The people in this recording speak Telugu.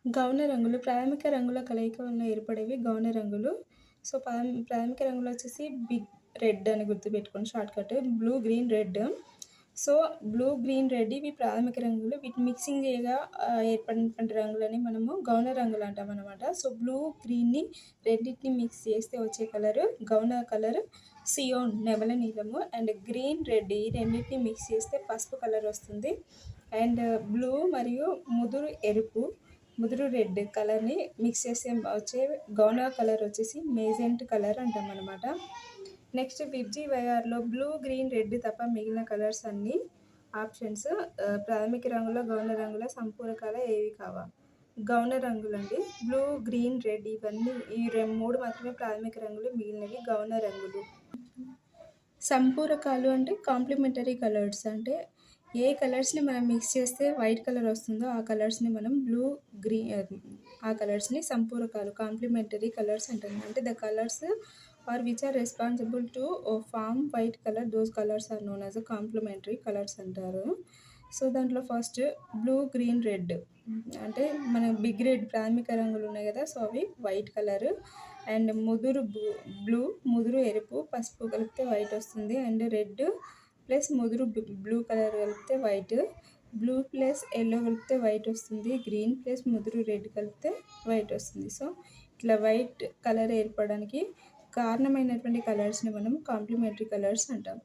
గౌణ రంగులు ప్రాథమిక రంగుల కలయిక వలన ఏర్పడేవి గౌణ రంగులు. సో, ప్రాథమిక రంగులు వచ్చేసి బిగ్ రెడ్ అని గుర్తుపెట్టుకోండి shortcut. Blue, green, red. So, blue, green, red ఇవి ప్రాథమిక రంగులు. వీటిని మిక్సింగ్ చేయగా ఏర్పడినటువంటి రంగులని మనము గౌణ రంగులు అంటామనమాట. సో, బ్లూ, గ్రీన్‌ని రెండిటిని మిక్స్ చేస్తే వచ్చే కలరు గౌణ కలర్ సియోన్ నెమల నీలము. అండ్ గ్రీన్, రెడ్ ఈ రెండిటిని మిక్స్ చేస్తే పసుపు కలర్ వస్తుంది. అండ్ బ్లూ మరియు ముదురు ఎరుపు, ముదురు రెడ్ కలర్‌ని మిక్స్ చేస్తే వచ్చే గౌన కలర్ వచ్చేసి మేజెంట్ కలర్ అంటామనమాట. నెక్స్ట్ విబ్జీవైఆర్‌లో బ్లూ, గ్రీన్, రెడ్ తప్ప మిగిలిన కలర్స్ అన్నీ ఆప్షన్స్. ప్రాథమిక రంగుల, గౌణ రంగుల సంపూరకాల ఏవి కావా? గౌణ రంగులండి. బ్లూ, గ్రీన్, రెడ్ ఇవన్నీ ఈ 3 మాత్రమే ప్రాథమిక రంగులు, మిగిలినవి గౌణ రంగులు. సంపూరకాలు అంటే కాంప్లిమెంటరీ కలర్స్. అంటే ఏ కలర్స్‌ని మనం మిక్స్ చేస్తే వైట్ కలర్ వస్తుందో ఆ కలర్స్‌ని మనం బ్లూ, ఆ కలర్స్‌ని సంపూరకాలు కాంప్లిమెంటరీ కలర్స్ అంటాం. అంటే the colours which are responsible to form white colour, those colours are known as complementary colours అంటారు. సో, దాంట్లో ఫస్ట్ బ్లూ, గ్రీన్, రెడ్ అంటే మన బిగ్ రెడ్ ప్రాథమిక రంగులు ఉన్నాయి కదా! సో, అవి వైట్ కలర్. అండ్ ముదురు బ్లూ, ముదురు ఎరుపు, పసుపు కలిపితే వైట్ వస్తుంది. అండ్ రెడ్ ప్లస్ ముదురు బ్లూ కలర్ కలిపితే వైట్. బ్లూ ప్లస్ ఎల్లో కలిపితే వైట్ వస్తుంది. గ్రీన్ ప్లస్ ముదురు రెడ్ కలిపితే వైట్ వస్తుంది. సో, ఇట్లా వైట్ కలర్ ఏర్పడడానికి కారణమైనటువంటి కలర్స్‌ని మనం కాంప్లిమెంటరీ కలర్స్ అంటాం.